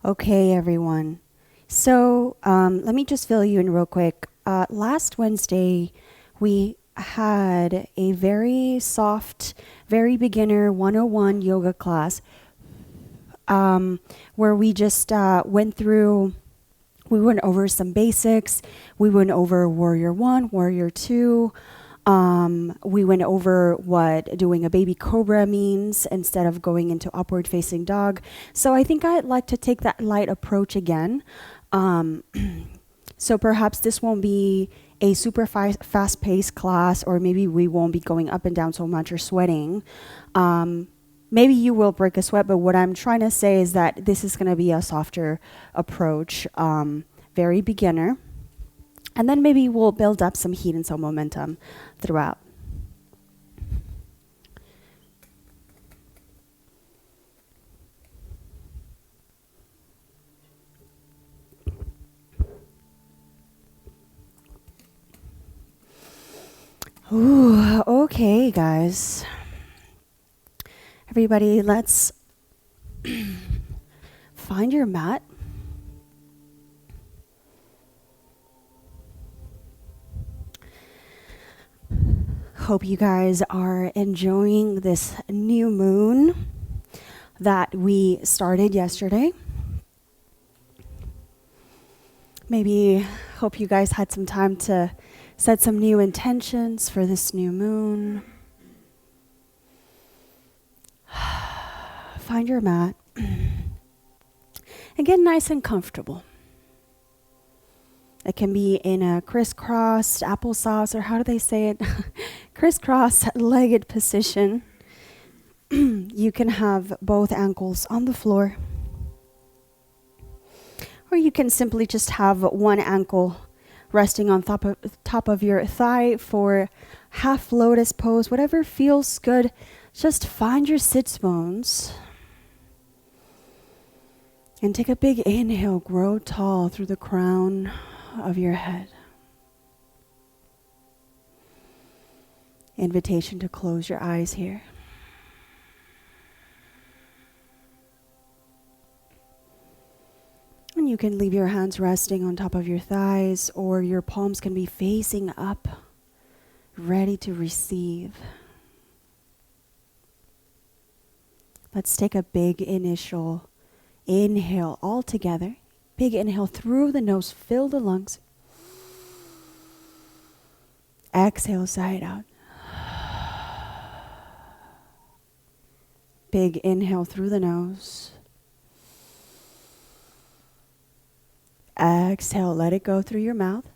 Okay, everyone. So let me just fill you in real quick. Last Wednesday, we had a very soft, very beginner 101 yoga class where we just we went over some basics. We went over Warrior 1, Warrior 2. We went over what doing a baby cobra means instead of going into upward facing dog. So I think I'd like to take that light approach again. Um, so perhaps this won't be a super fast paced class, or maybe we won't be going up and down so much or sweating. Maybe you will break a sweat, but what I'm trying to say is that this is going to be a softer approach, very beginner. And then maybe we'll build up some heat and some momentum throughout. Ooh, okay, guys. Everybody, let's find your mat. Hope you guys are enjoying this new moon that we started yesterday. Maybe hope you guys had some time to set some new intentions for this new moon. Find your mat and get nice and comfortable. It can be in a crisscrossed applesauce, or how do they say it? Crisscross-legged position. You can have both ankles on the floor. Or you can simply just have one ankle resting on top of your thigh for half lotus pose, whatever feels good. Just find your sits bones. And take a big inhale, grow tall through the crown of your head. Invitation to close your eyes here. And you can leave your hands resting on top of your thighs, or your palms can be facing up, ready to receive. Let's take a big initial inhale all together. Big inhale through the nose, fill the lungs. Exhale, sigh it out. Big inhale through the nose. Exhale, let it go through your mouth.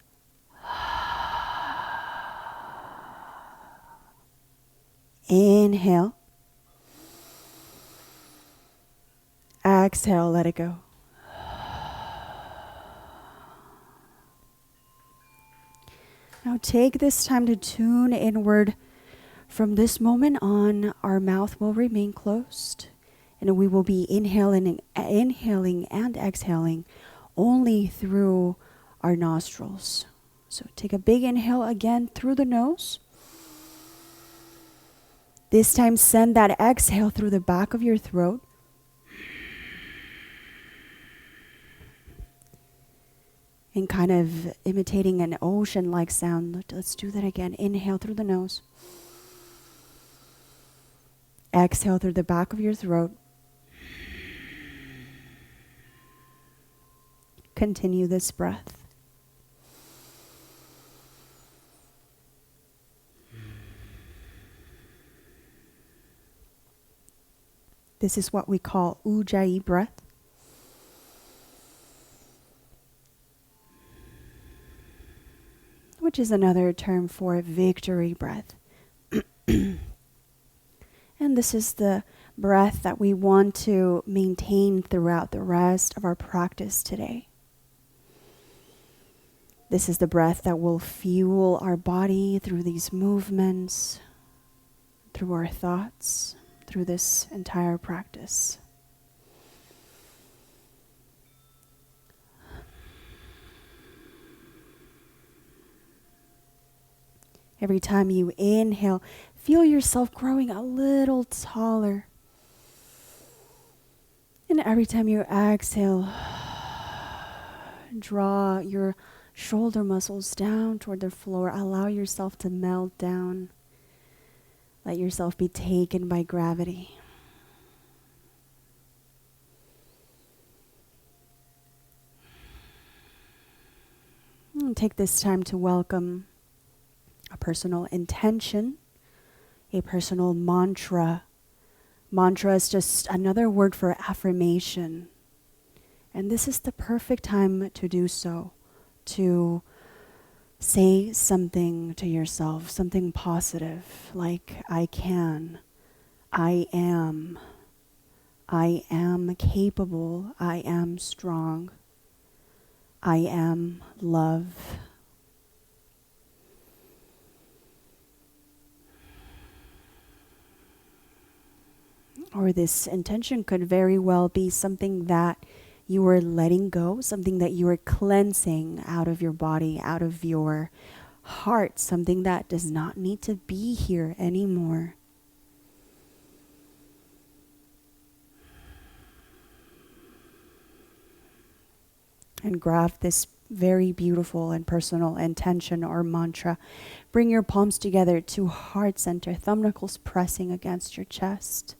Inhale. Exhale, let it go. Now take this time to tune inward. From this moment on, our mouth will remain closed, and we will be inhaling and exhaling only through our nostrils. So take a big inhale again through the nose. This time send that exhale through the back of your throat. And kind of imitating an ocean-like sound. Let's do that again. Inhale through the nose. Exhale through the back of your throat. Continue this breath. This is what we call Ujjayi breath. Which is another term for victory breath. And this is the breath that we want to maintain throughout the rest of our practice today. This is the breath that will fuel our body through these movements, through our thoughts, through this entire practice. Every time you inhale, feel yourself growing a little taller. And And every time you exhale, draw your shoulder muscles down toward the floor. Allow yourself to melt down. Let yourself be taken by gravity. And take this time to welcome a personal intention, a personal mantra. Mantra is just another word for affirmation. And this is the perfect time to do so, to say something to yourself, something positive, like I can, I am capable, I am strong, I am love. Or this intention could very well be something that you are letting go, something that you are cleansing out of your body, out of your heart, something that does not need to be here anymore. And grab this very beautiful and personal intention or mantra. Bring your palms together to heart center, thumb knuckles pressing against your chest.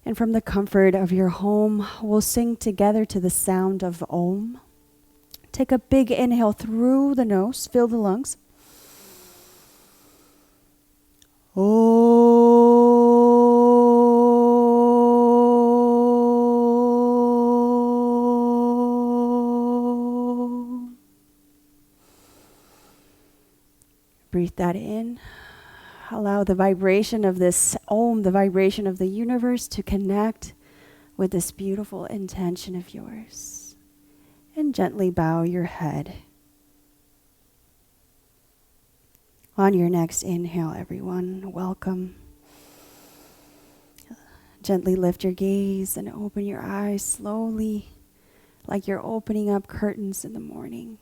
And from the comfort of your home, we'll sing together to the sound of Om. Take a big inhale through the nose, fill the lungs. Om. Breathe that in. Allow the vibration of this Om, the vibration of the universe, to connect with this beautiful intention of yours. And gently bow your head. On your next inhale, everyone, welcome. Gently lift your gaze and open your eyes slowly, like you're opening up curtains in the morning.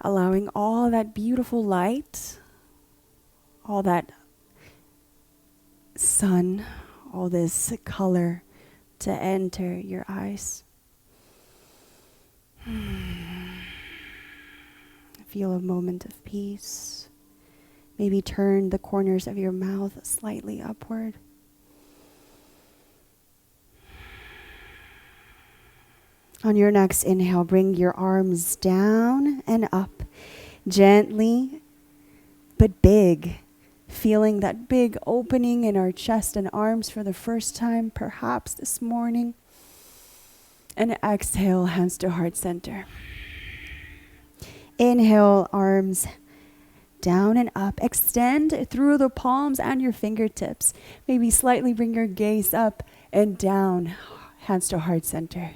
Allowing all that beautiful light, all that sun, all this color to enter your eyes. Feel a moment of peace. Maybe turn the corners of your mouth slightly upward. On your next inhale, bring your arms down and up, gently but big. Feeling that big opening in our chest and arms for the first time, perhaps this morning. And exhale, hands to heart center. Inhale, arms down and up. Extend through the palms and your fingertips. Maybe slightly bring your gaze up and down, hands to heart center.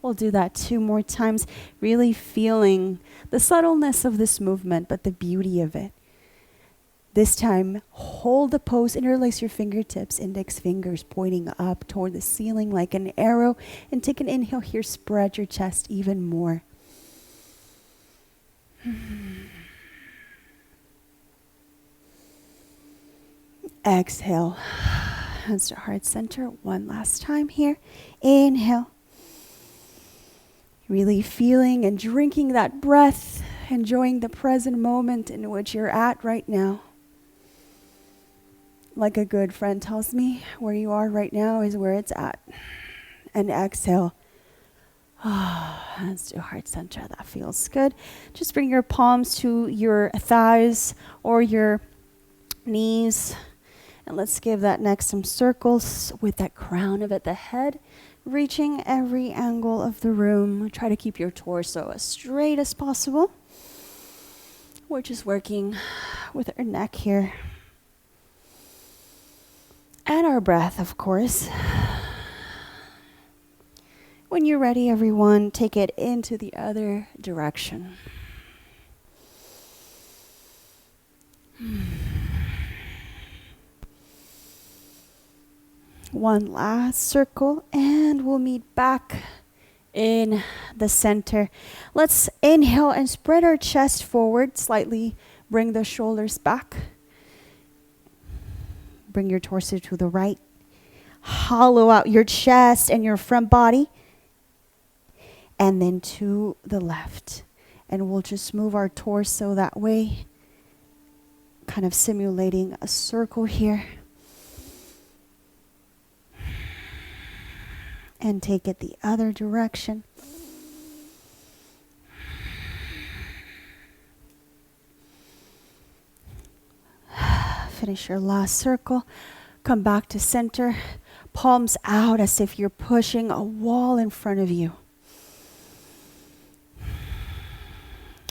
We'll do that 2 more times, really feeling the subtleness of this movement, but the beauty of it. This time, hold the pose, interlace your fingertips, index fingers pointing up toward the ceiling like an arrow, and take an inhale here, spread your chest even more. Exhale, hands to heart center, one last time here. Inhale. Really feeling and drinking that breath, enjoying the present moment in which you're at right now. Like a good friend tells me, where you are right now is where it's at. And exhale. Hands to heart center. That feels good. Just bring your palms to your thighs or your knees. And let's give that neck some circles with that crown of at the head, reaching every angle of the room. Try to keep your torso as straight as possible. We're just working with our neck here. And our breath, of course. When you're ready, everyone, take it into the other direction. One last circle, and we'll meet back in the center. Let's inhale and spread our chest forward slightly. Bring the shoulders back. Bring your torso to the right. Hollow out your chest and your front body. And then to the left. And we'll just move our torso that way, kind of simulating a circle here. And take it the other direction. Finish your last circle. Come back to center. Palms out as if you're pushing a wall in front of you.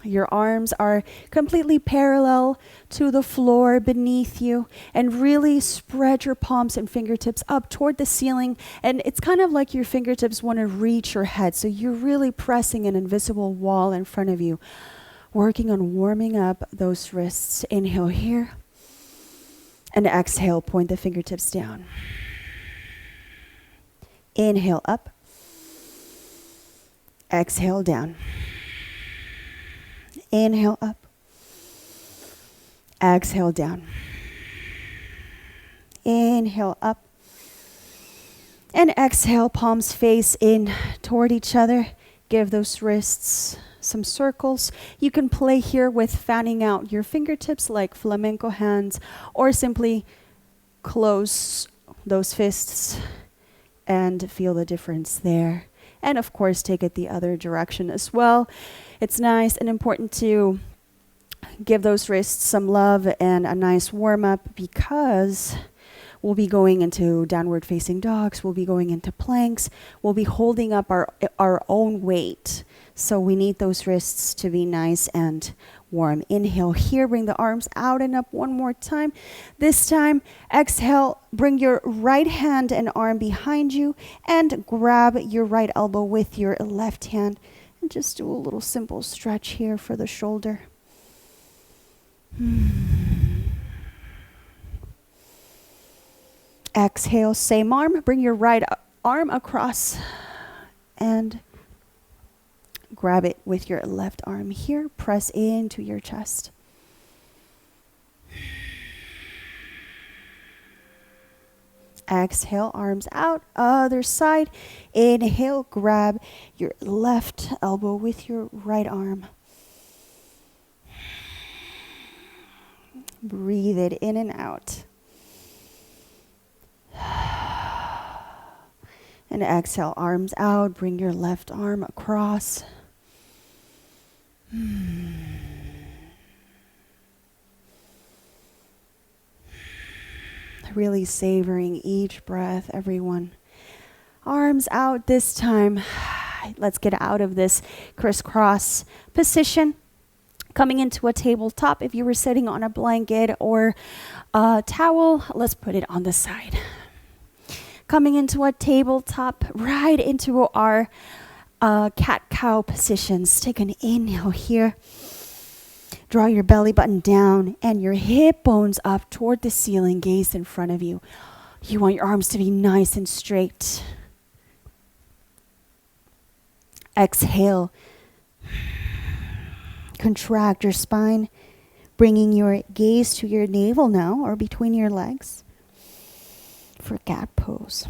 Your arms are completely parallel to the floor beneath you, and really spread your palms and fingertips up toward the ceiling. And it's kind of like your fingertips want to reach your head. So you're really pressing an invisible wall in front of you, working on warming up those wrists. Inhale here. And exhale, point the fingertips down. Inhale up. Exhale down. Inhale up. Exhale down. Inhale up. And exhale, palms face in toward each other. Give those wrists some circles. You can play here with fanning out your fingertips like flamenco hands, or simply close those fists and feel the difference there. And of course, take it the other direction as well. It's nice and important to give those wrists some love and a nice warm up, because we'll be going into downward facing dogs. We'll be going into planks. We'll be holding up our own weight. So we need those wrists to be nice and warm. Inhale here, bring the arms out and up one more time. This time, exhale, bring your right hand and arm behind you and grab your right elbow with your left hand. And just do a little simple stretch here for the shoulder. Exhale, same arm. Bring your right arm across and grab it with your left arm here. Press into your chest. Exhale, arms out, other side. Inhale, grab your left elbow with your right arm. Breathe it in and out. And exhale, arms out. Bring your left arm across. Really savoring each breath, everyone. Arms out this time. Let's get out of this crisscross position. Coming into a tabletop. If you were sitting on a blanket or a towel, let's put it on the side. Coming into a tabletop, right into our cat-cow positions. Take an inhale here. Draw your belly button down and your hip bones up toward the ceiling. Gaze in front of you. You want your arms to be nice and straight. Exhale. Contract your spine, bringing your gaze to your navel now, or between your legs for cat pose.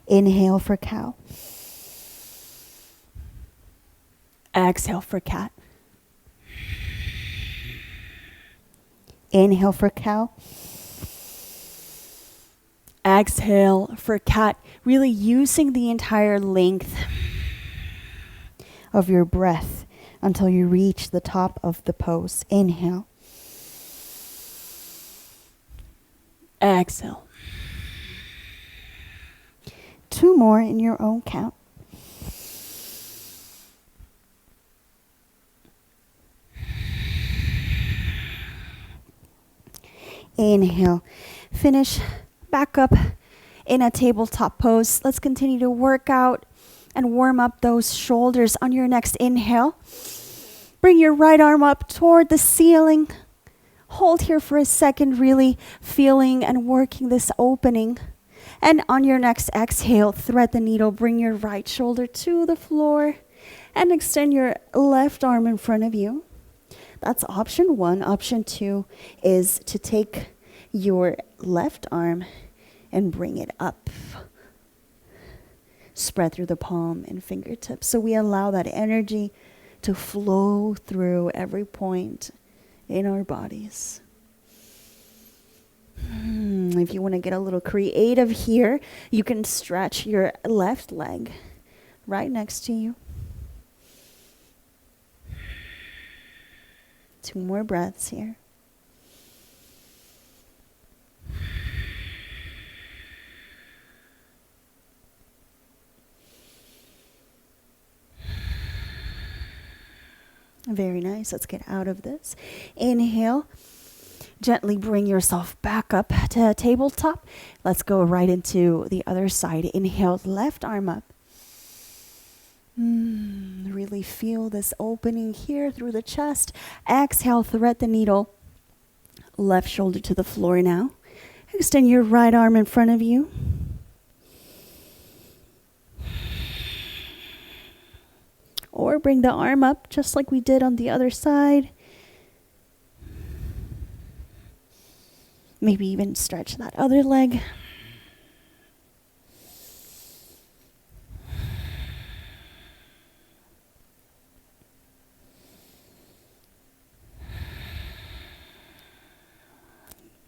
Inhale for cow. Exhale for cat. Inhale for cow. Exhale for cat. Really using the entire length of your breath until you reach the top of the pose. Inhale. Exhale. 2 more in your own count. Inhale. Finish back up in a tabletop pose. Let's continue to work out and warm up those shoulders on your next inhale. Bring your right arm up toward the ceiling. Hold here for a second, really feeling and working this opening. And on your next exhale, thread the needle. Bring your right shoulder to the floor and extend your left arm in front of you. That's option 1. Option 2 is to take your left arm and bring it up. Spread through the palm and fingertips. So we allow that energy to flow through every point in our bodies. If you want to get a little creative here, you can stretch your left leg right next to you. 2 more breaths here. Very nice. Let's get out of this. Inhale. Gently bring yourself back up to tabletop. Let's go right into the other side. Inhale, left arm up. Really feel this opening here through the chest. Exhale, thread the needle. Left shoulder to the floor now. Extend your right arm in front of you. Or bring the arm up just like we did on the other side. Maybe even stretch that other leg.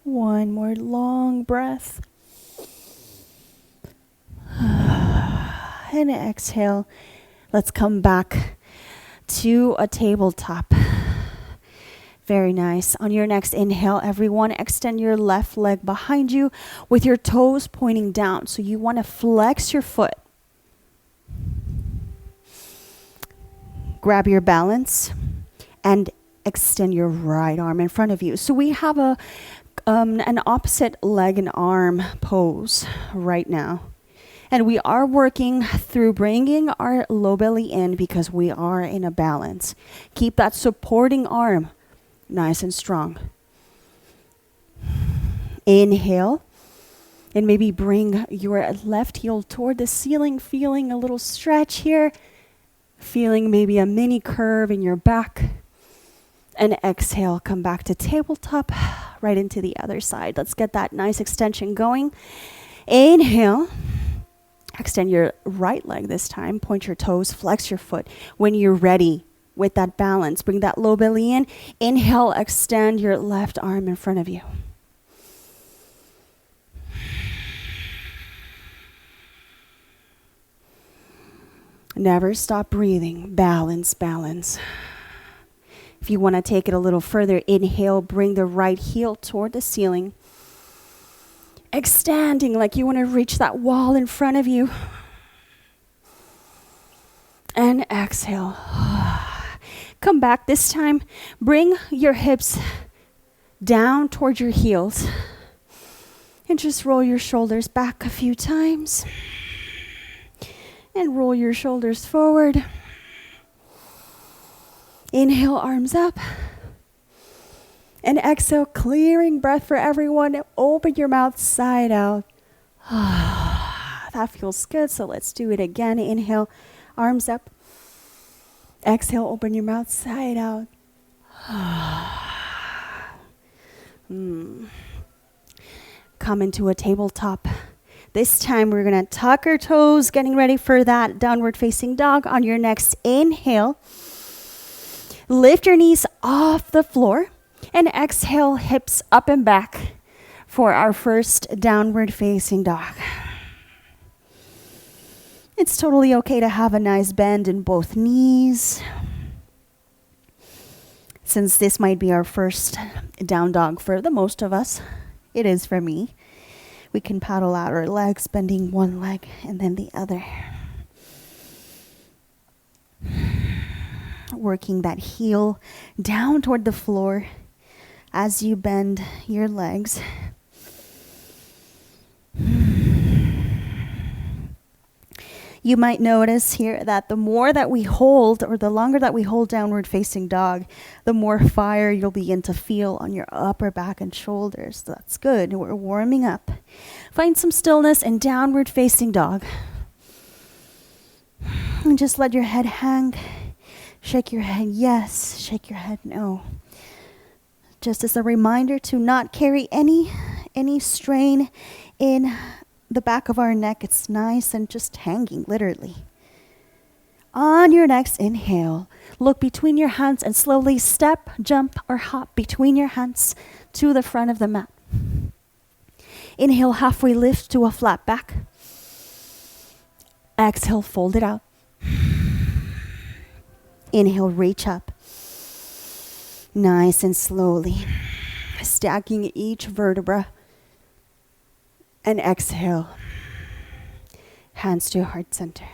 One more long breath. And exhale. Let's come back to a tabletop. Very nice. On your next inhale, everyone, extend your left leg behind you with your toes pointing down. So you want to flex your foot. Grab your balance and extend your right arm in front of you. So we have an opposite leg and arm pose right now. And we are working through bringing our low belly in because we are in a balance. Keep that supporting arm nice and strong. Inhale. And maybe bring your left heel toward the ceiling, feeling a little stretch here. Feeling maybe a mini curve in your back. And exhale, come back to tabletop, right into the other side. Let's get that nice extension going. Inhale. Extend your right leg this time. Point your toes, flex your foot. When you're ready with that balance, bring that low belly in. Inhale, extend your left arm in front of you. Never stop breathing. Balance, balance. If you want to take it a little further, inhale, bring the right heel toward the ceiling. Extending like you want to reach that wall in front of you. And exhale. Come back this time. Bring your hips down toward your heels. And just roll your shoulders back a few times. And roll your shoulders forward. Inhale, arms up. And exhale, clearing breath for everyone. Open your mouth side out. That feels good, so let's do it again. Inhale, arms up. Exhale, open your mouth side out. Come into a tabletop. This time we're going to tuck our toes, getting ready for that downward facing dog. On your next inhale, lift your knees off the floor. And exhale, hips up and back for our first downward facing dog. It's totally okay to have a nice bend in both knees. Since this might be our first down dog for the most of us, it is for me. We can paddle out our legs, bending one leg and then the other. Working that heel down toward the floor as you bend your legs. You might notice here that the more that we hold, or the longer that we hold downward facing dog, the more fire you'll begin to feel on your upper back and shoulders. That's good. We're warming up. Find some stillness in downward facing dog. And just let your head hang. Shake your head yes, shake your head no. Just as a reminder to not carry any any strain in the back of our neck. It's nice and just hanging, literally. On your next inhale, look between your hands and slowly step, jump, or hop between your hands to the front of the mat. Inhale, halfway lift to a flat back. Exhale, fold it out. Inhale, reach up. Nice and slowly. Stacking each vertebra. And exhale. Hands to heart center.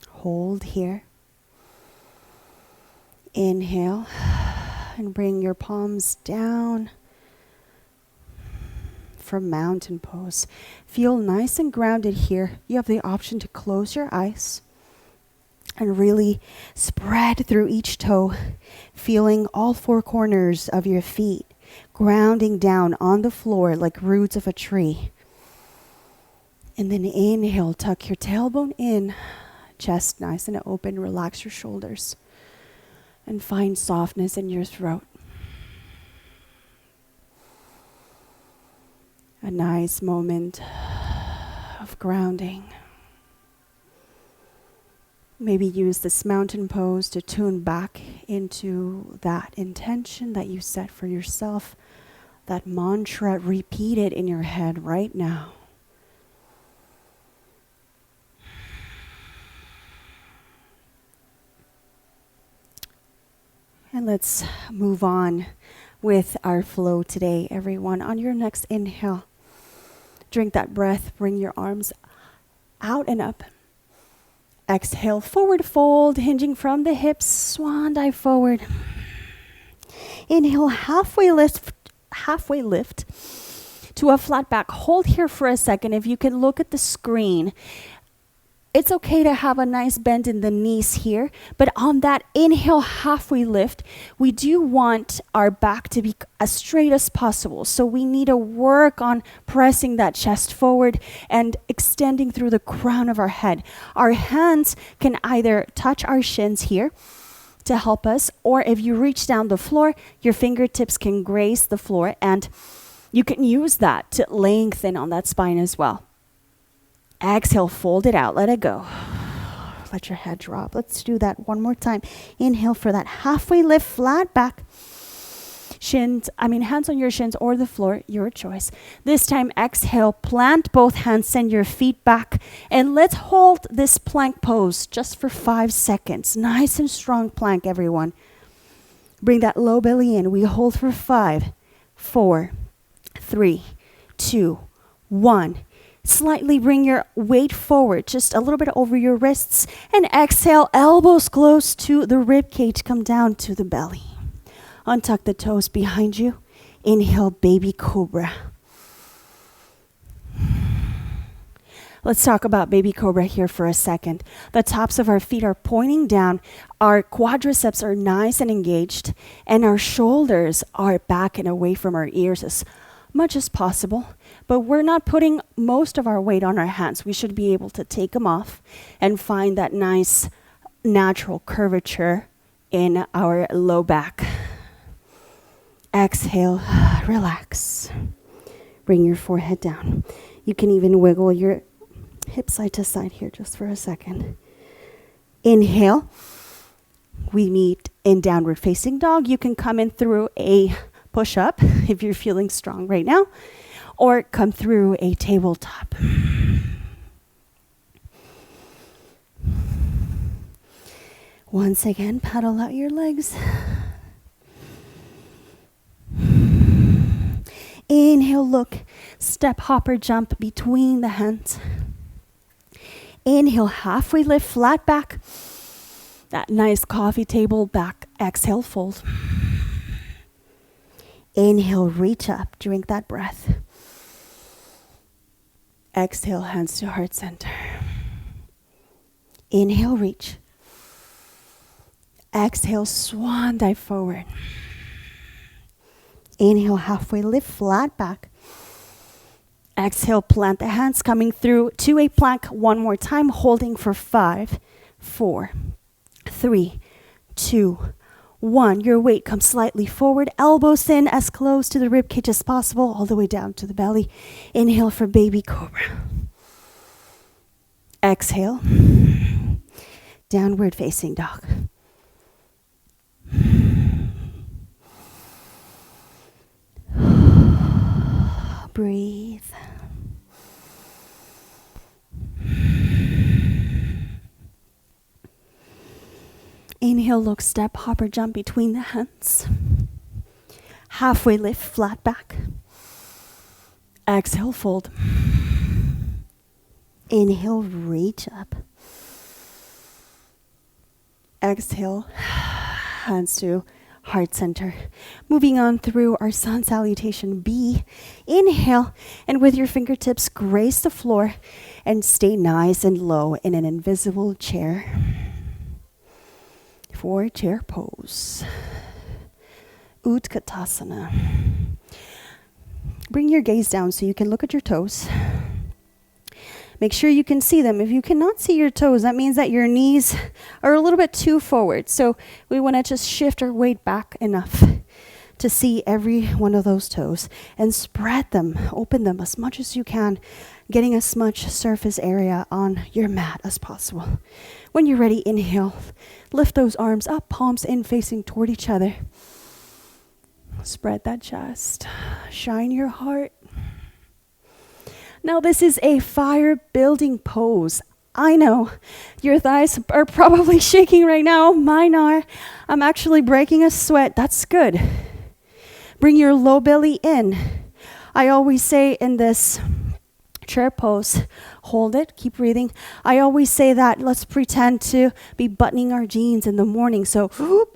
Hold here. Inhale. And bring your palms down for mountain pose. Feel nice and grounded here. You have the option to close your eyes and really spread through each toe, feeling all four corners of your feet, grounding down on the floor like roots of a tree. And then inhale, tuck your tailbone in, chest nice and open, relax your shoulders, and find softness in your throat. A nice moment of grounding. Maybe use this mountain pose to tune back into that intention that you set for yourself, that mantra, repeat it in your head right now. And let's move on with our flow today, everyone. On your next inhale, drink that breath, bring your arms out and up. Exhale, forward fold, hinging from the hips, swan dive forward. Inhale, halfway lift to a flat back. Hold here for a second. If you can look at the screen, it's okay to have a nice bend in the knees here, but on that inhale, halfway lift, we do want our back to be as straight as possible. So we need to work on pressing that chest forward and extending through the crown of our head. Our hands can either touch our shins here to help us, or if you reach down the floor, your fingertips can graze the floor, and you can use that to lengthen on that spine as well. Exhale, fold it out, let it go. Let your head drop. Let's do that one more time. Inhale for that halfway lift, flat back. Hands on your shins or the floor, your choice. This time, exhale, plant both hands, send your feet back, and let's hold this plank pose just for 5 seconds. Nice and strong plank, everyone. Bring that low belly in. We hold for 5, 4, 3, 2, 1. Slightly bring your weight forward, just a little bit over your wrists, and exhale, elbows close to the rib cage, come down to the belly. Untuck the toes behind you. Inhale, baby cobra. Let's talk about baby cobra here for a second. The tops of our feet are pointing down, our quadriceps are nice and engaged, and our shoulders are back and away from our ears as much as possible. But we're not putting most of our weight on our hands. We should be able to take them off and find that nice natural curvature in our low back. Exhale, relax. Bring your forehead down. You can even wiggle your hips side to side here just for a second. Inhale. We meet in downward facing dog. You can come in through a push-up if you're feeling strong right now, or come through a tabletop. Once again, paddle out your legs. Inhale, look, step, hopper, jump between the hands. Inhale, halfway lift, flat back. That nice coffee table back. Exhale, fold. Inhale, reach up, drink that breath. Exhale, hands to heart center. Inhale, reach. Exhale, swan dive forward. Inhale, halfway lift, flat back. Exhale, plant the hands, coming through to a plank one more time, holding for 5, 4, 3, 2, 1. Your weight comes slightly forward, elbows in as close to the rib cage as possible, all the way down to the belly. Inhale for baby cobra. Exhale. Downward facing dog. Breathe. Inhale, look, step, hop or jump between the hands. Halfway lift, flat back. Exhale, fold. Inhale, reach up. Exhale, hands to heart center. Moving on through our sun salutation B. Inhale, and with your fingertips, grace the floor and stay nice and low in an invisible chair. For chair pose. Utkatasana. Bring your gaze down so you can look at your toes. Make sure you can see them. If you cannot see your toes, that means that your knees are a little bit too forward. So we want to just shift our weight back enough to see every one of those toes and spread them, open them as much as you can, getting as much surface area on your mat as possible. When you're ready, inhale, lift those arms up, palms in facing toward each other. Spread that chest, shine your heart. Now this is a fire building pose. I know your thighs are probably shaking right now. Mine are. I'm actually breaking a sweat. That's good. Bring your low belly in. I always say in this chair pose, hold it, keep breathing. I always say that let's pretend to be buttoning our jeans in the morning. So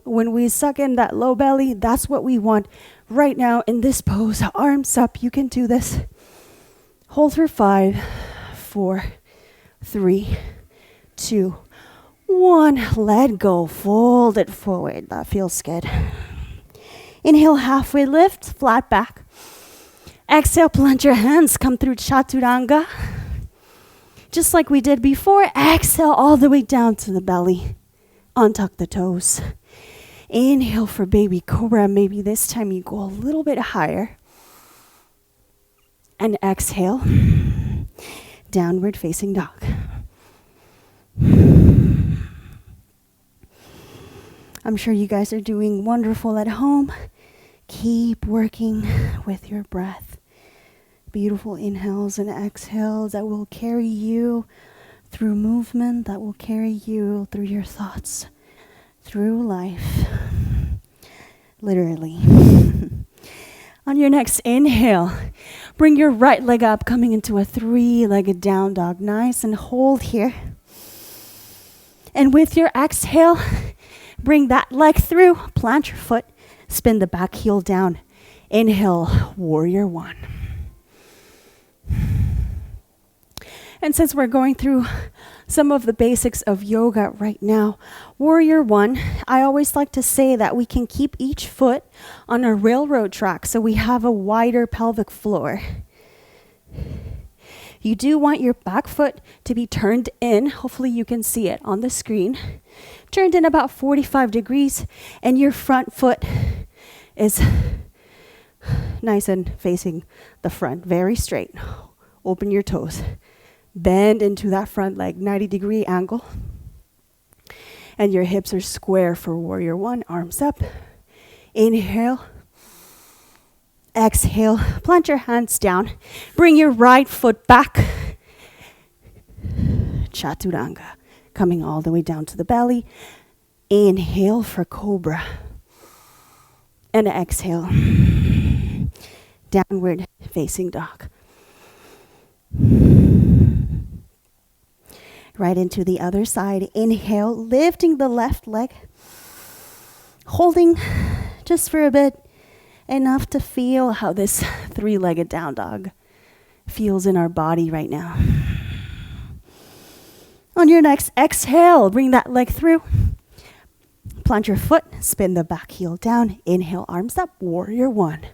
when we suck in that low belly, that's what we want right now in this pose. Arms up, you can do this. Hold for 5, 4, 3, 2, 1. Let go, fold it forward. That feels good. Inhale, halfway lift, flat back. Exhale, plant your hands, come through Chaturanga. Just like we did before, exhale all the way down to the belly. Untuck the toes. Inhale for baby cobra. Maybe this time you go a little bit higher. And exhale, downward facing dog. I'm sure you guys are doing wonderful at home. Keep working with your breath. Beautiful inhales and exhales that will carry you through movement, that will carry you through your thoughts, through life. Literally. On your next inhale, bring your right leg up, coming into a 3-legged down dog. Nice, and hold here. And with your exhale, bring that leg through, plant your foot, spin the back heel down. Inhale, warrior 1. And since we're going through some of the basics of yoga right now, warrior 1, I always like to say that we can keep each foot on a railroad track so we have a wider pelvic floor. You do want your back foot to be turned in. Hopefully you can see it on the screen. Turned in about 45 degrees, and your front foot is nice and facing the front, very straight. Open your toes. Bend into that front leg, 90-degree angle. And your hips are square for warrior 1. Arms up. Inhale. Exhale. Plant your hands down. Bring your right foot back. Chaturanga. Coming all the way down to the belly. Inhale for cobra. And exhale. Downward facing dog. Right into the other side. Inhale, lifting the left leg. Holding just for a bit. Enough to feel how this 3-legged down dog feels in our body right now. On your next exhale, bring that leg through. Plant your foot, spin the back heel down. Inhale, arms up, warrior 1.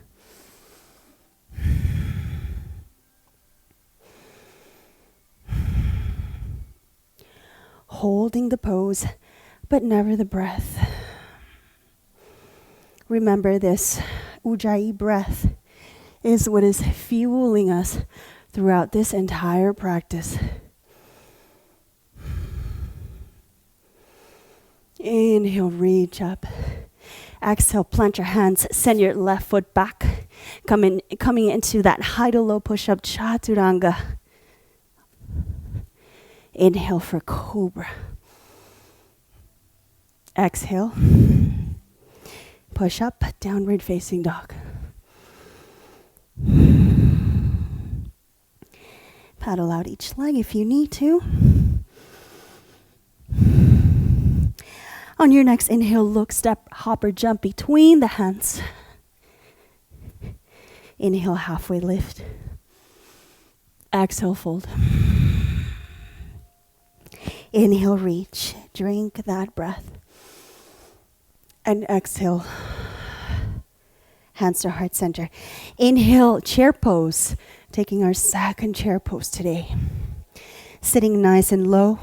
Holding the pose, but never the breath. Remember, this Ujjayi breath is what is fueling us throughout this entire practice. Inhale, reach up. Exhale, plant your hands, send your left foot back. Coming into that high to low push-up chaturanga. Inhale for cobra. Exhale. Push up, downward facing dog. Paddle out each leg if you need to. On your next inhale, look, step, hop, or jump between the hands. Inhale, halfway lift. Exhale, fold. Inhale, reach. Drink that breath. And exhale, hands to heart center. Inhale, chair pose. Taking our second chair pose today. Sitting nice and low.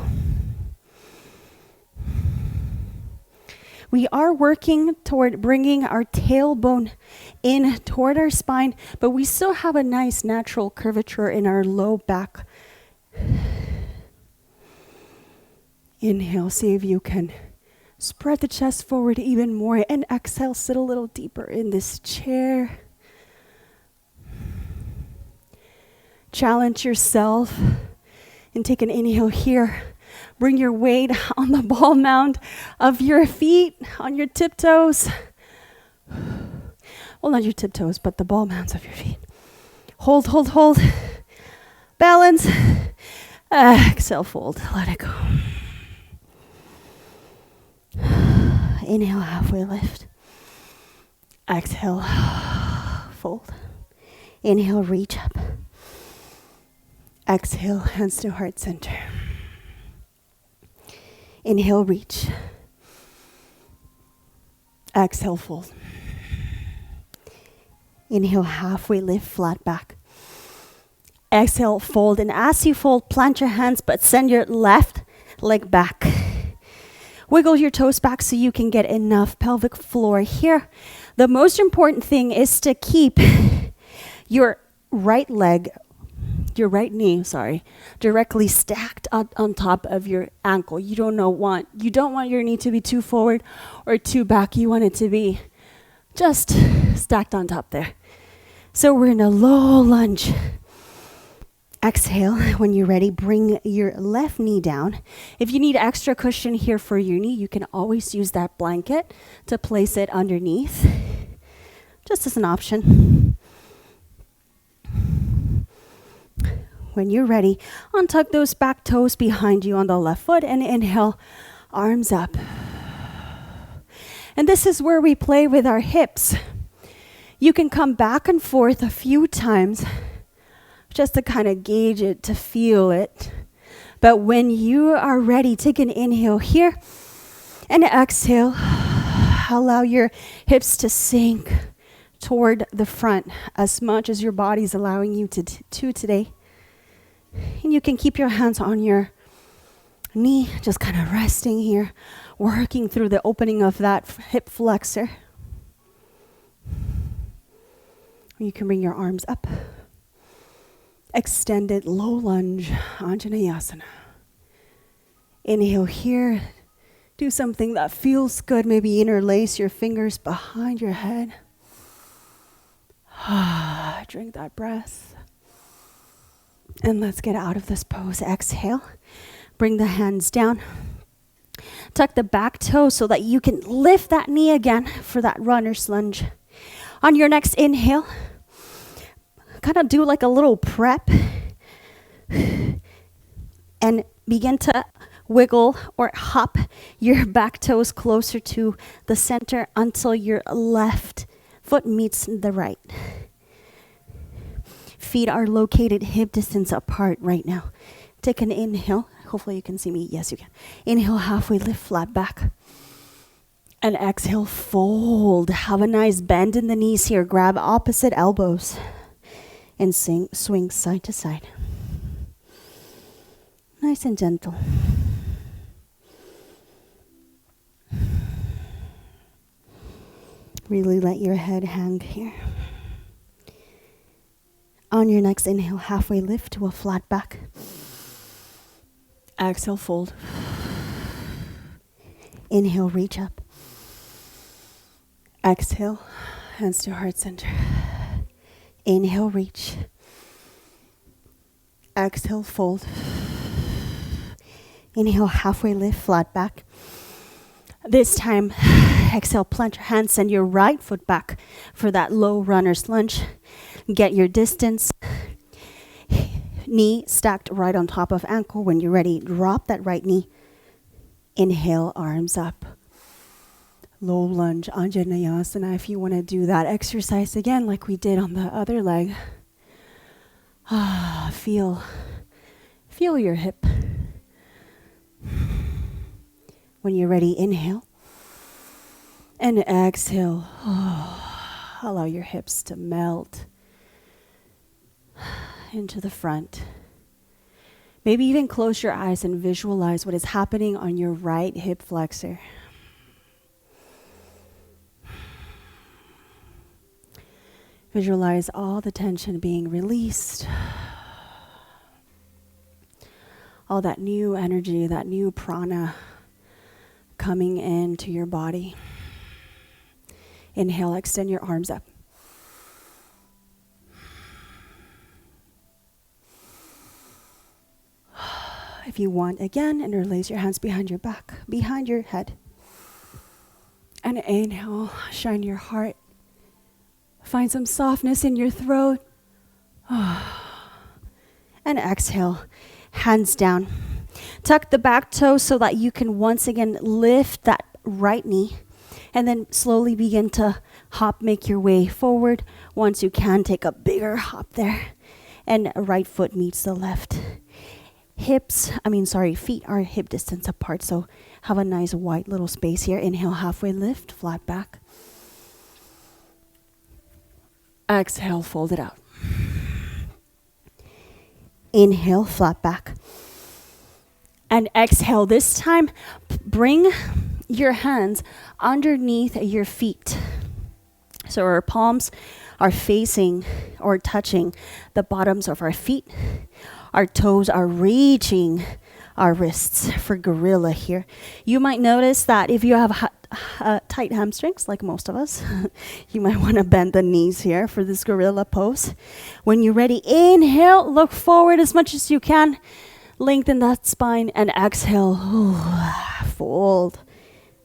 We are working toward bringing our tailbone in toward our spine, but we still have a nice natural curvature in our low back. Inhale, see if you can spread the chest forward even more, and exhale, sit a little deeper in this chair. Challenge yourself and take an inhale here. Bring your weight on the ball mound of your feet, on your tiptoes. Well, not your tiptoes, but the ball mounds of your feet. Hold, hold, hold. Balance. Exhale, fold. Let it go. Inhale, halfway lift. Exhale, fold. Inhale, reach up. Exhale, hands to heart center. Inhale, reach. Exhale, fold. Inhale, halfway lift, flat back. Exhale, fold. And as you fold, plant your hands, but send your left leg back. Wiggle your toes back so you can get enough pelvic floor here. The most important thing is to keep your right knee, directly stacked on top of your ankle. You don't want your knee to be too forward or too back. You want it to be just stacked on top there. So we're in a low lunge. Exhale. When you're ready, bring your left knee down. If you need extra cushion here for your knee, you can always use that blanket to place it underneath, just as an option. When you're ready, untuck those back toes behind you on the left foot and inhale, arms up. And this is where we play with our hips. You can come back and forth a few times just to kind of gauge it, to feel it. But when you are ready, take an inhale here and exhale. Allow your hips to sink toward the front as much as your body's allowing you to today. And you can keep your hands on your knee, just kind of resting here, working through the opening of that hip flexor. You can bring your arms up. Extended low lunge, Anjaneyasana. Inhale here. Do something that feels good. Maybe interlace your fingers behind your head. Drink that breath. And let's get out of this pose. Exhale. Bring the hands down. Tuck the back toe so that you can lift that knee again for that runner's lunge. On your next inhale, kind of do like a little prep and begin to wiggle or hop your back toes closer to the center until your left foot meets the right. Feet are located hip distance apart right now. Take an inhale. Hopefully you can see me. Yes, you can. Inhale, halfway lift, flat back. And exhale, fold. Have a nice bend in the knees here. Grab opposite elbows and swing side to side. Nice and gentle. Really let your head hang here. On your next inhale, halfway lift to a flat back. Exhale, fold. Inhale, reach up. Exhale, hands to heart center. Inhale, reach. Exhale, fold. Inhale, halfway lift, flat back. This time, exhale, plant your hands, send your right foot back for that low runner's lunge. Get your distance. Knee stacked right on top of ankle. When you're ready, drop that right knee. Inhale, arms up. Low lunge, Anjaneyasana. If you want to do that exercise again like we did on the other leg. Feel your hip. When you're ready, inhale. And exhale. Allow your hips to melt into the front. Maybe even close your eyes and visualize what is happening on your right hip flexor. Visualize all the tension being released. All that new energy, that new prana coming into your body. Inhale, extend your arms up. If you want, again, interlace your hands behind your back, behind your head. And inhale, shine your heart. Find some softness in your throat. And exhale, hands down. Tuck the back toe so that you can once again lift that right knee. And then slowly begin to hop, make your way forward. Once you can, take a bigger hop there. And right foot meets the left. Feet are hip distance apart. So have a nice wide little space here. Inhale, halfway lift, flat back. Exhale, fold it out. Inhale, flat back. And exhale. This time, bring your hands underneath your feet. So our palms are facing or touching the bottoms of our feet. Our toes are reaching our wrists for gorilla here. You might notice that if you have tight hamstrings, like most of us, you might want to bend the knees here for this gorilla pose. When you're ready, inhale, look forward as much as you can. Lengthen that spine and exhale. Fold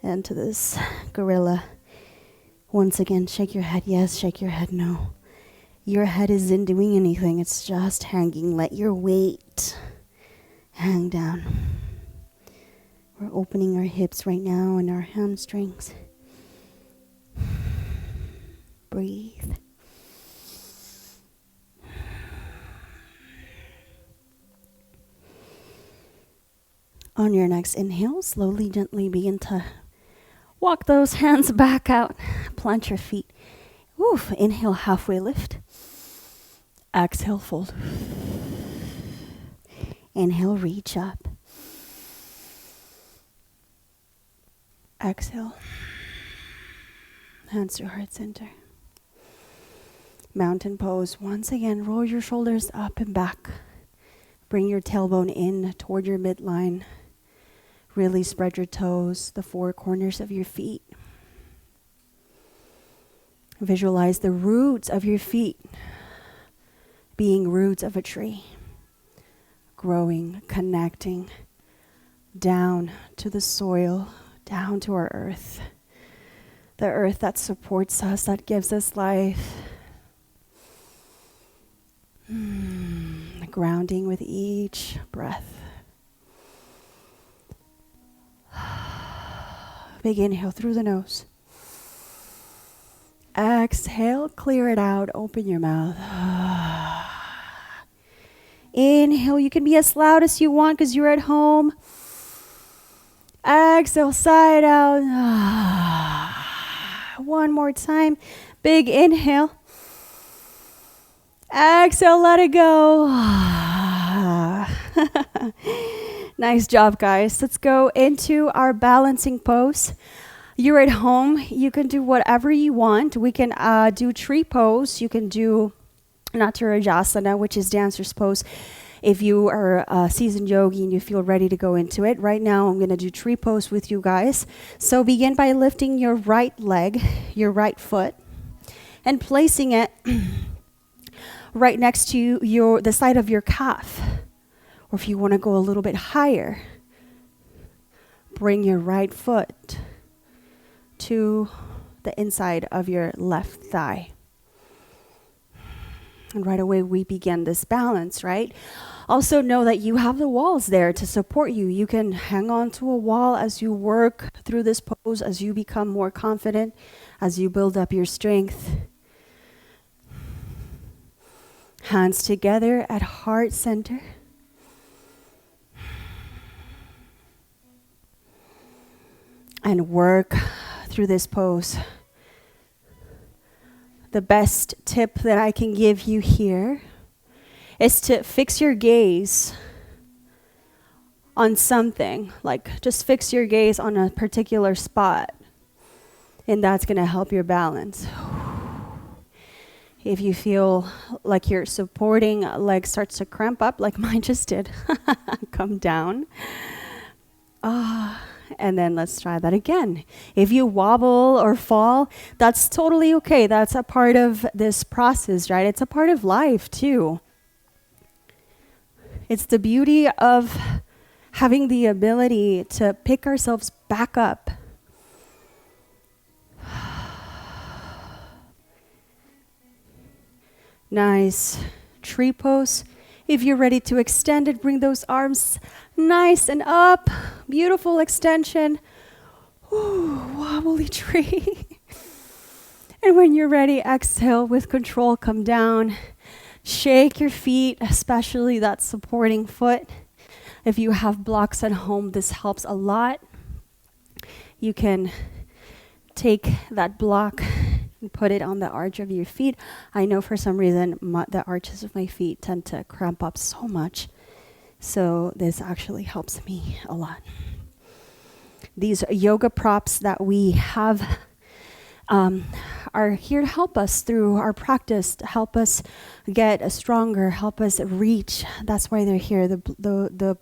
into this gorilla. Once again, shake your head yes, shake your head no. Your head isn't doing anything, it's just hanging. Let your weight hang down. We're opening our hips right now and our hamstrings. Breathe. On your next inhale, slowly, gently begin to walk those hands back out. Plant your feet. Inhale, halfway lift. Exhale, fold. Inhale, reach up. Exhale. Hands to heart center. Mountain pose. Once again, roll your shoulders up and back. Bring your tailbone in toward your midline. Really spread your toes, the four corners of your feet. Visualize the roots of your feet being roots of a tree. Growing, connecting down to the soil, down to our earth. The earth that supports us, that gives us life. Grounding with each breath. Big inhale through the nose. Exhale, clear it out, open your mouth. Inhale, you can be as loud as you want because you're at home. Exhale, side out. One more time. Big inhale. Exhale, let it go. Nice job, guys. Let's go into our balancing pose. You're at home, you can do whatever you want. We can do tree pose. You can do Natarajasana, which is dancer's pose. If you are a seasoned yogi and you feel ready to go into it, right now I'm going to do tree pose with you guys. So begin by lifting your right leg, your right foot, and placing it right next to the side of your calf. Or if you want to go a little bit higher, bring your right foot to the inside of your left thigh. And right away we begin this balance, right? Also know that you have the walls there to support you. You can hang on to a wall as you work through this pose, as you become more confident, as you build up your strength. Hands together at heart center. And work through this pose. The best tip that I can give you here is to fix your gaze on something. Like just fix your gaze on a particular spot. And that's going to help your balance. If you feel like your supporting leg starts to cramp up like mine just did, come down. And then let's try that again. If you wobble or fall, that's totally okay. That's a part of this process, right? It's a part of life too. It's the beauty of having the ability to pick ourselves back up. Nice. Tree pose. If you're ready to extend it, bring those arms nice and up. Beautiful extension. Ooh, wobbly tree. And when you're ready, exhale with control, come down. Shake your feet, especially that supporting foot. If you have blocks at home, this helps a lot. You can take that block and put it on the arch of your feet. I know for some reason the arches of my feet tend to cramp up so much. So this actually helps me a lot. These yoga props that we have are here to help us through our practice, to help us get stronger, help us reach. That's why they're here. The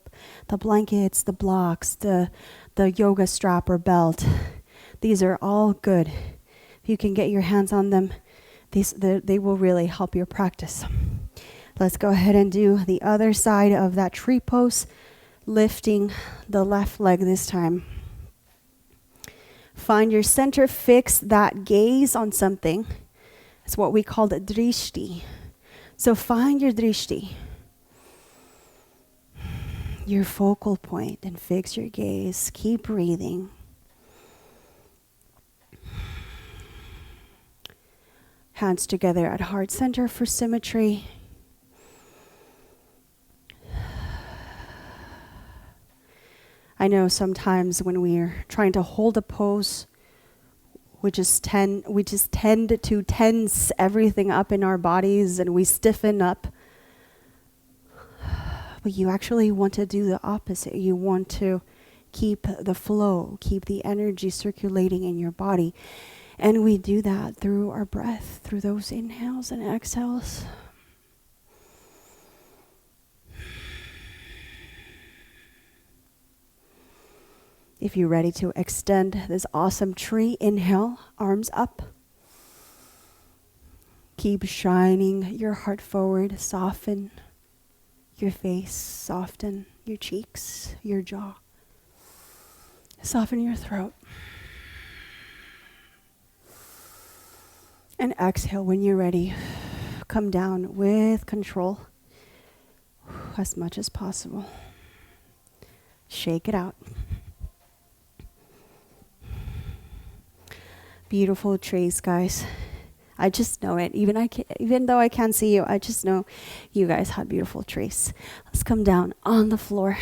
blankets, the blocks, the yoga strap or belt. These are all good. If you can get your hands on them, they will really help your practice. Let's go ahead and do the other side of that tree pose, lifting the left leg this time. Find your center, fix that gaze on something. It's what we call the drishti. So find your drishti, your focal point, and fix your gaze. Keep breathing. Hands together at heart center for symmetry. I know sometimes when we're trying to hold a pose, we just tend to tense everything up in our bodies and we stiffen up. But you actually want to do the opposite. You want to keep the flow, keep the energy circulating in your body. And we do that through our breath, through those inhales and exhales. If you're ready to extend this awesome tree, inhale, arms up. Keep shining your heart forward, soften your face, soften your cheeks, your jaw. Soften your throat. And exhale when you're ready. Come down with control as much as possible. Shake it out. Beautiful trees, guys. I just know it. Even though I can't see you, I just know you guys had beautiful trees. Let's come down on the floor.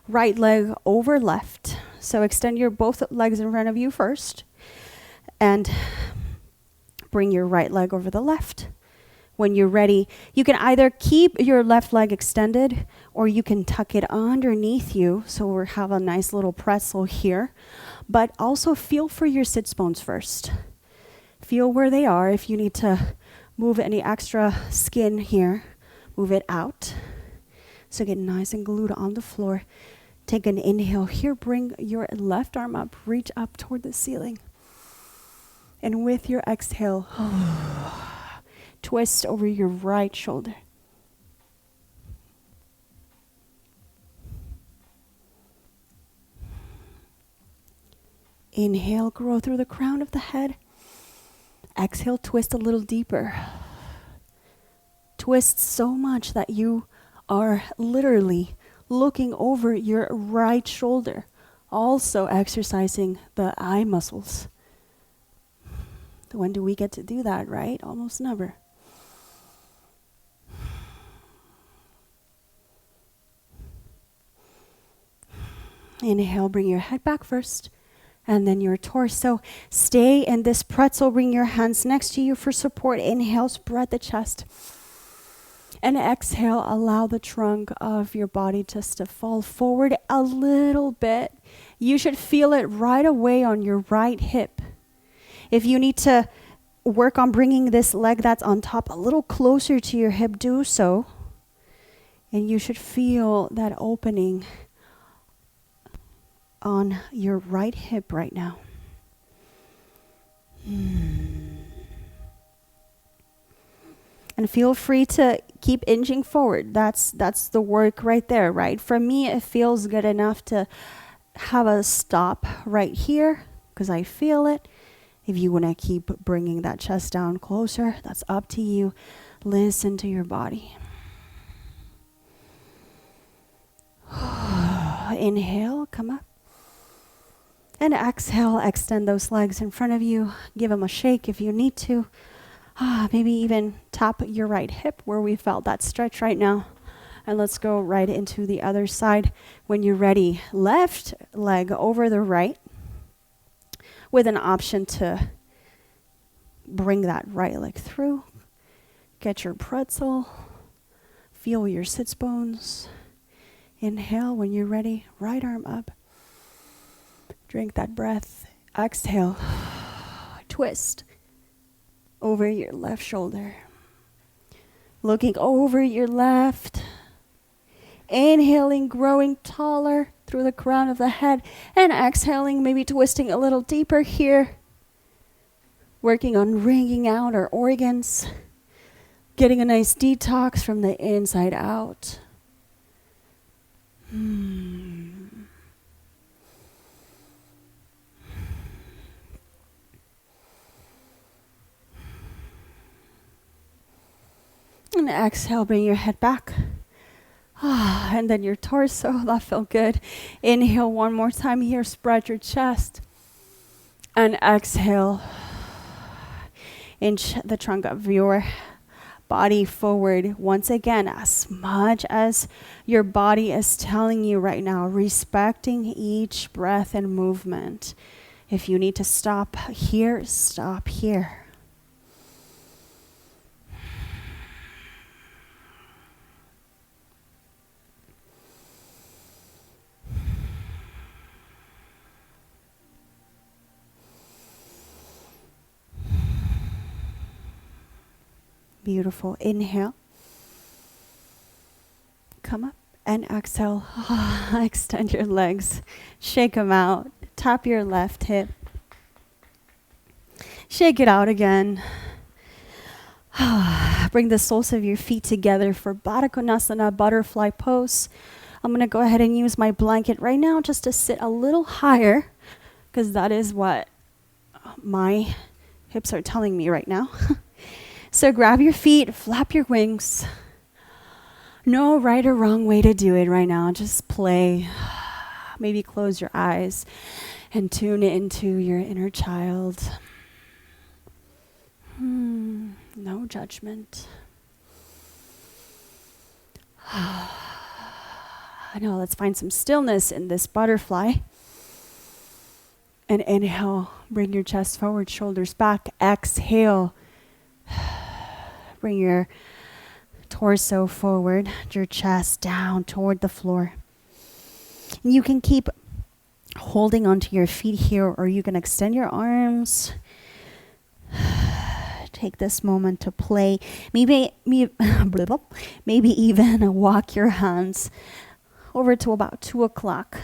Right leg over left. So extend your both legs in front of you first. And bring your right leg over the left. When you're ready, you can either keep your left leg extended or you can tuck it underneath you. So we have a nice little pretzel here. But also feel for your sits bones first. Feel where they are. If you need to move any extra skin here, move it out. So get nice and glued on the floor. Take an inhale here. Bring your left arm up. Reach up toward the ceiling. And with your exhale, twist over your right shoulder. Inhale, grow through the crown of the head. Exhale, twist a little deeper. Twist so much that you are literally looking over your right shoulder, also exercising the eye muscles. When do we get to do that, right? Almost never. Inhale, bring your head back first, and then your torso. Stay in this pretzel. Bring your hands next to you for support. Inhale, spread the chest. And exhale, allow the trunk of your body just to fall forward a little bit. You should feel it right away on your right hip. If you need to work on bringing this leg that's on top a little closer to your hip, do so. And you should feel that opening on your right hip right now. And feel free to keep inching forward. That's the work right there, right? For me, it feels good enough to have a stop right here because I feel it. If you want to keep bringing that chest down closer, that's up to you. Listen to your body. Inhale, come up. And exhale, extend those legs in front of you. Give them a shake if you need to. Maybe even tap your right hip where we felt that stretch right now. And let's go right into the other side. When you're ready, left leg over the right with an option to bring that right leg through. Get your pretzel. Feel your sits bones. Inhale when you're ready, right arm up. Drink that breath. Exhale. Twist over your left shoulder. Looking over your left. Inhaling, growing taller through the crown of the head. And exhaling, maybe twisting a little deeper here. Working on wringing out our organs. Getting a nice detox from the inside out. And exhale, bring your head back. And then your torso, that felt good. Inhale one more time here, spread your chest. And exhale, inch the trunk of your body forward. Once again, as much as your body is telling you right now, respecting each breath and movement. If you need to stop here, stop here. Beautiful. Inhale. Come up and exhale. Extend your legs. Shake them out. Tap your left hip. Shake it out again. Bring the soles of your feet together for Baddha Konasana, butterfly pose. I'm going to go ahead and use my blanket right now just to sit a little higher because that is what my hips are telling me right now. So grab your feet, flap your wings. No right or wrong way to do it right now. Just play. Maybe close your eyes and tune into your inner child. No judgment. Now let's find some stillness in this butterfly. And inhale, bring your chest forward, shoulders back. Exhale. Bring your torso forward, your chest down toward the floor. And you can keep holding onto your feet here, or you can extend your arms. Take this moment to play. Maybe even walk your hands over to about 2 o'clock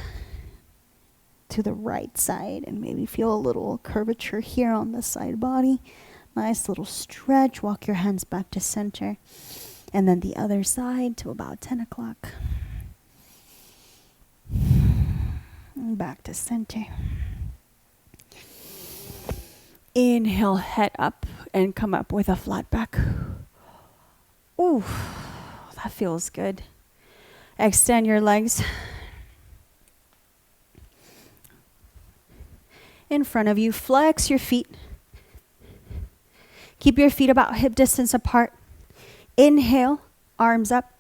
to the right side, and maybe feel a little curvature here on the side body. Nice little stretch. Walk your hands back to center. And then the other side to about 10 o'clock. And back to center. Inhale, head up and come up with a flat back. Ooh, that feels good. Extend your legs. In front of you, flex your feet. Keep your feet about hip distance apart. Inhale, arms up.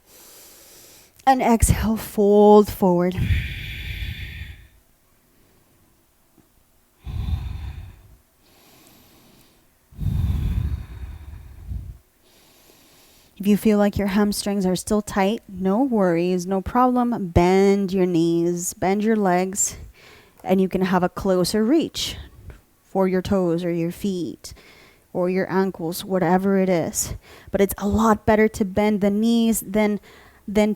And exhale, fold forward. If you feel like your hamstrings are still tight, no worries, no problem. Bend your knees, bend your legs, and you can have a closer reach for your toes or your feet or your ankles, whatever it is. But it's a lot better to bend the knees than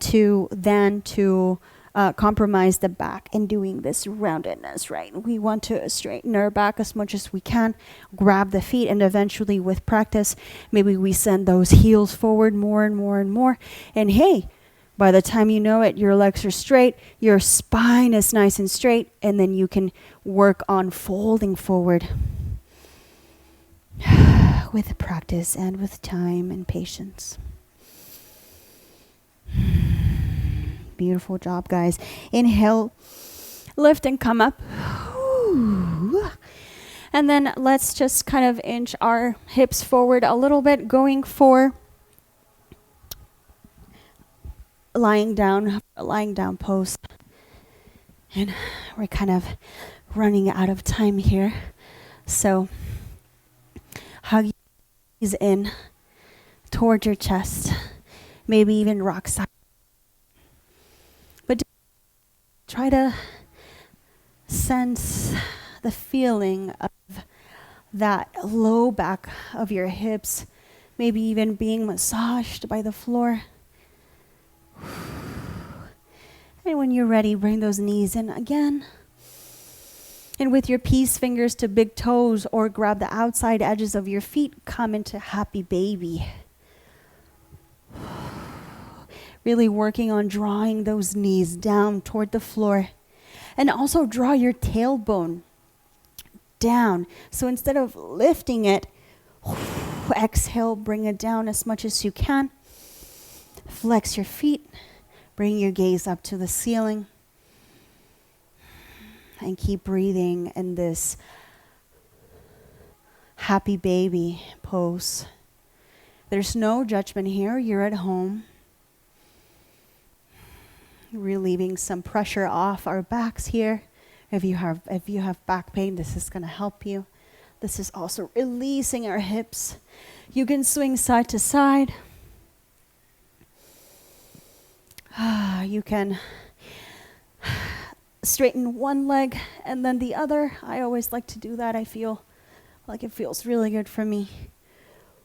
to compromise the back in doing this roundedness, right? We want to straighten our back as much as we can, grab the feet, and eventually with practice, maybe we send those heels forward more and more and more. And hey, by the time you know it, your legs are straight, your spine is nice and straight, and then you can work on folding forward with practice and with time and patience. Beautiful job, guys. Inhale, lift and come up. Ooh. And then let's just kind of inch our hips forward a little bit, going for lying down pose. And we're kind of running out of time here. So hug your knees in toward your chest. Maybe even rock side. But try to sense the feeling of that low back of your hips, maybe even being massaged by the floor. And when you're ready, bring those knees in again. And with your peace fingers to big toes, or grab the outside edges of your feet, come into happy baby. Really working on drawing those knees down toward the floor. And also draw your tailbone down. So instead of lifting it, exhale, bring it down as much as you can. Flex your feet. Bring your gaze up to the ceiling. And keep breathing in this happy baby pose. There's no judgment here. You're at home. Relieving some pressure off our backs here. If you have back pain, this is going to help you. This is also releasing our hips. You can swing side to side. You can straighten one leg and then the other. I always like to do that. I feel like it feels really good for me.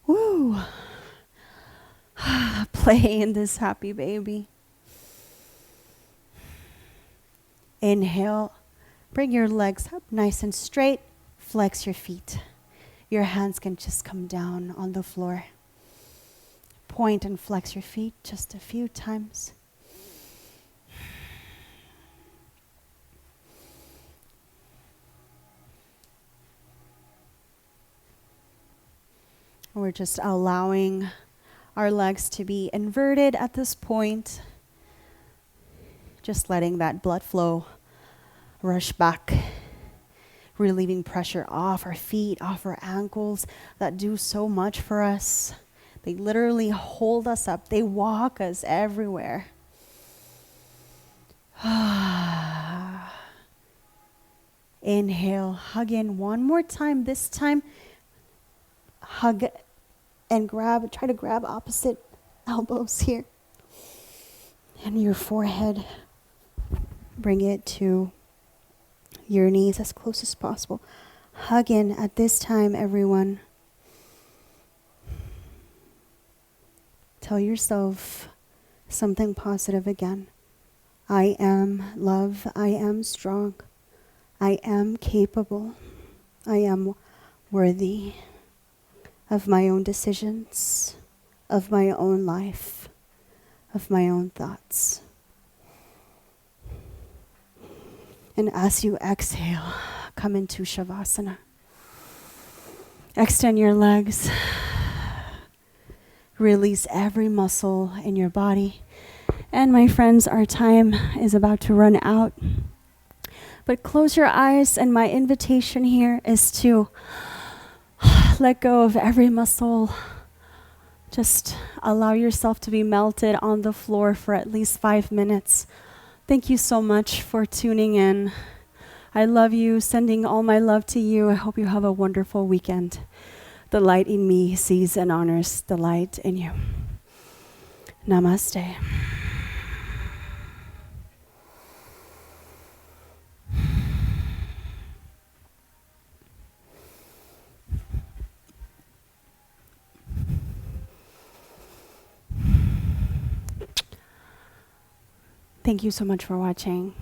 Woo! Play in this happy baby. Inhale, bring your legs up nice and straight. Flex your feet. Your hands can just come down on the floor. Point and flex your feet just a few times. We're just allowing our legs to be inverted at this point. Just letting that blood flow rush back, relieving pressure off our feet, off our ankles that do so much for us. They literally hold us up. They walk us everywhere. Inhale, hug in one more time. This time, hug and try to grab opposite elbows here. And your forehead, bring it to your knees as close as possible. Hug in at this time, everyone. Tell yourself something positive again. I am love. I am strong. I am capable. I am worthy of my own decisions, of my own life, of my own thoughts. And as you exhale, come into Shavasana. Extend your legs. Release every muscle in your body. And my friends, our time is about to run out. But close your eyes, and my invitation here is to let go of every muscle. Just allow yourself to be melted on the floor for at least 5 minutes. Thank you so much for tuning in. I love you, sending all my love to you. I hope you have a wonderful weekend. The light in me sees and honors the light in you. Namaste. Thank you so much for watching.